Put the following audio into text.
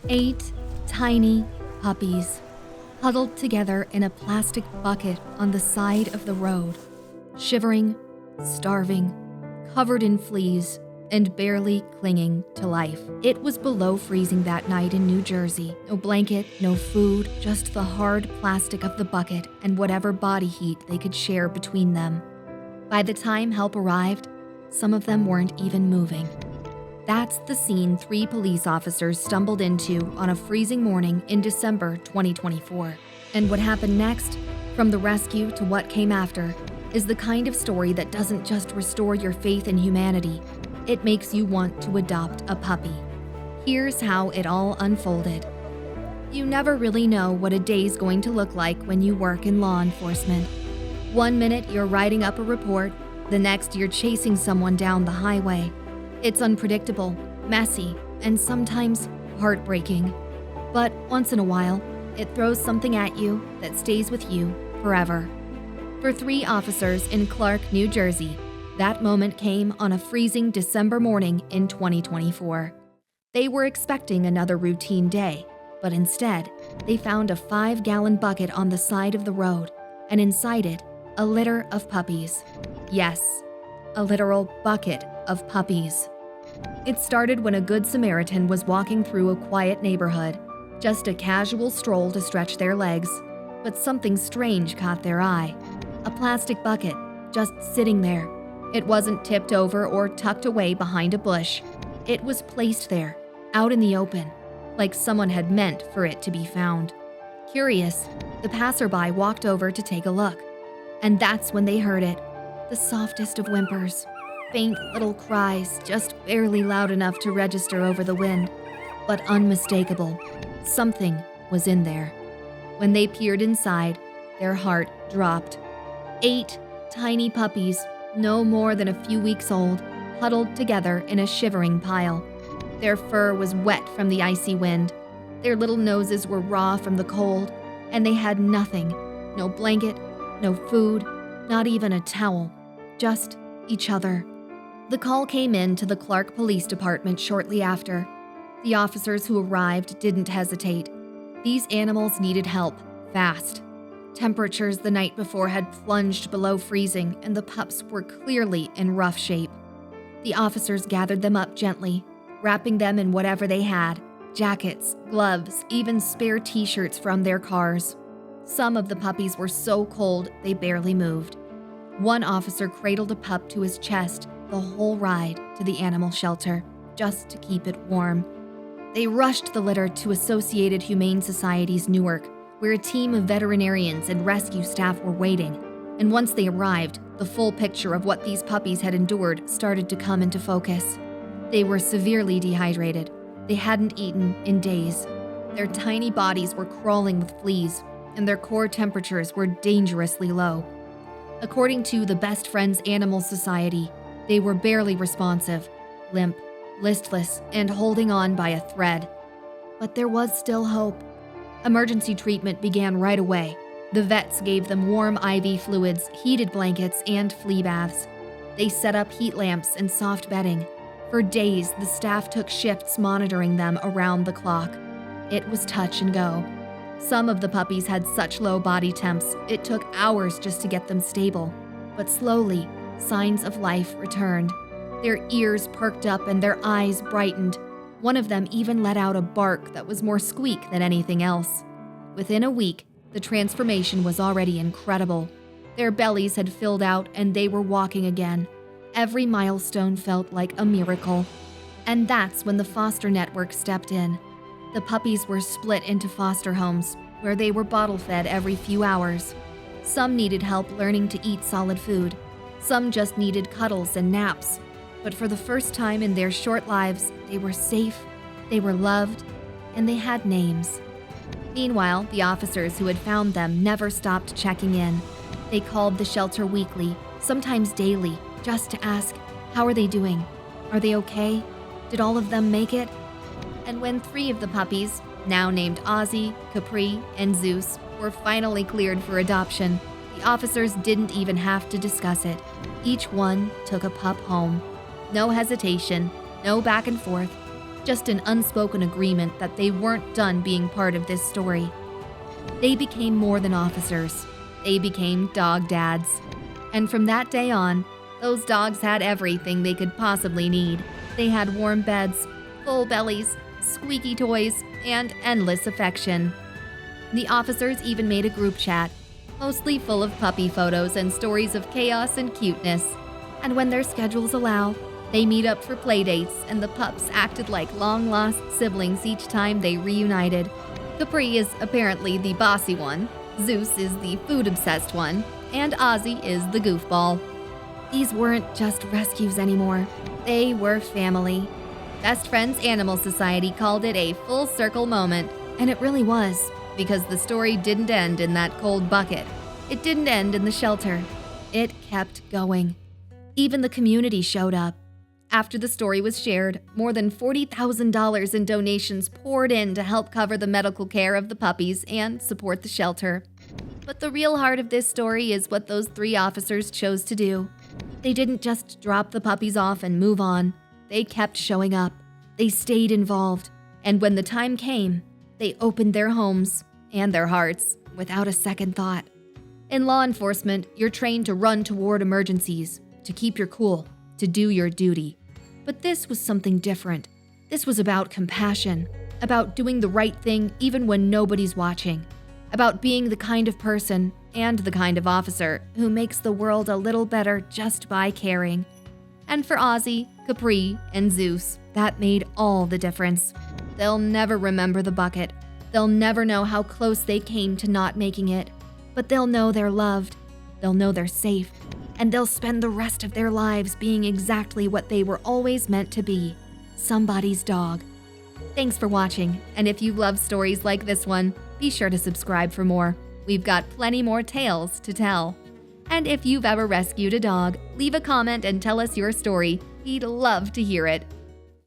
8 tiny puppies, huddled together in a plastic bucket on the side of the road, shivering, starving, covered in fleas, and barely clinging to life. It was below freezing that night in New Jersey. No blanket, no food, just the hard plastic of the bucket and whatever body heat they could share between them. By the time help arrived, some of them weren't even moving. That's the scene 3 police officers stumbled into on a freezing morning in December 2024. And what happened next, from the rescue to what came after, is the kind of story that doesn't just restore your faith in humanity, it makes you want to adopt a puppy. Here's how it all unfolded. You never really know what a day's going to look like when you work in law enforcement. One minute you're writing up a report, the next you're chasing someone down the highway. It's unpredictable, messy, and sometimes heartbreaking. But once in a while, it throws something at you that stays with you forever. For 3 officers in Clark, New Jersey, that moment came on a freezing December morning in 2024. They were expecting another routine day, but instead, they found a 5-gallon bucket on the side of the road, and inside it, a litter of puppies. Yes, a literal bucket of puppies. It started when a good Samaritan was walking through a quiet neighborhood, just a casual stroll to stretch their legs, but something strange caught their eye. A plastic bucket, just sitting there. It wasn't tipped over or tucked away behind a bush. It was placed there, out in the open, like someone had meant for it to be found. Curious, the passerby walked over to take a look, and that's when they heard it, the softest of whimpers. Faint little cries, just barely loud enough to register over the wind, but unmistakable. Something was in there. When they peered inside, their heart dropped. 8 tiny puppies, no more than a few weeks old, huddled together in a shivering pile. Their fur was wet from the icy wind. Their little noses were raw from the cold, and they had nothing. No blanket, no food, not even a towel. Just each other. The call came in to the Clark Police Department shortly after. The officers who arrived didn't hesitate. These animals needed help, fast. Temperatures the night before had plunged below freezing, and the pups were clearly in rough shape. The officers gathered them up gently, wrapping them in whatever they had, jackets, gloves, even spare t-shirts from their cars. Some of the puppies were so cold they barely moved. One officer cradled a pup to his chest the whole ride to the animal shelter, just to keep it warm. They rushed the litter to Associated Humane Society's Newark, where a team of veterinarians and rescue staff were waiting. And once they arrived, the full picture of what these puppies had endured started to come into focus. They were severely dehydrated. They hadn't eaten in days. Their tiny bodies were crawling with fleas, and their core temperatures were dangerously low. According to the Best Friends Animal Society, they were barely responsive, limp, listless, and holding on by a thread. But there was still hope. Emergency treatment began right away. The vets gave them warm IV fluids, heated blankets, and flea baths. They set up heat lamps and soft bedding. For days, the staff took shifts monitoring them around the clock. It was touch and go. Some of the puppies had such low body temps, it took hours just to get them stable. But slowly, signs of life returned. Their ears perked up and their eyes brightened. One of them even let out a bark that was more squeak than anything else. Within a week, the transformation was already incredible. Their bellies had filled out and they were walking again. Every milestone felt like a miracle. And that's when the foster network stepped in. The puppies were split into foster homes, where they were bottle-fed every few hours. Some needed help learning to eat solid food. Some just needed cuddles and naps. But for the first time in their short lives, they were safe, they were loved, and they had names. Meanwhile, the officers who had found them never stopped checking in. They called the shelter weekly, sometimes daily, just to ask, how are they doing? Are they okay? Did all of them make it? And when 3 of the puppies, now named Ozzy, Capri, and Zeus, were finally cleared for adoption, the officers didn't even have to discuss it. Each one took a pup home. No hesitation, no back and forth. just an unspoken agreement that they weren't done being part of this story. They became more than officers. They became dog dads. And from that day on, those dogs had everything they could possibly need. They had warm beds, full bellies, squeaky toys, and endless affection. The officers even made a group chat, mostly full of puppy photos and stories of chaos and cuteness. And when their schedules allow, they meet up for playdates, and the pups acted like long-lost siblings each time they reunited. Capri is apparently the bossy one, Zeus is the food-obsessed one, and Ozzy is the goofball. These weren't just rescues anymore. They were family. Best Friends Animal Society called it a full-circle moment, and it really was, because the story didn't end in that cold bucket. It didn't end in the shelter. It kept going. Even the community showed up. After the story was shared, more than $40,000 in donations poured in to help cover the medical care of the puppies and support the shelter. But the real heart of this story is what those 3 officers chose to do. They didn't just drop the puppies off and move on. They kept showing up. They stayed involved. And when the time came, they opened their homes and their hearts without a second thought. In law enforcement, you're trained to run toward emergencies, to keep your cool, to do your duty. But this was something different. This was about compassion, about doing the right thing even when nobody's watching, about being the kind of person and the kind of officer who makes the world a little better just by caring. And for Ozzy, Capri, and Zeus, that made all the difference. They'll never remember the bucket. They'll never know how close they came to not making it. But they'll know they're loved. They'll know they're safe. And they'll spend the rest of their lives being exactly what they were always meant to be, somebody's dog. Thanks for watching, and if you love stories like this one, be sure to subscribe for more. We've got plenty more tales to tell. And if you've ever rescued a dog, leave a comment and tell us your story. We'd love to hear it.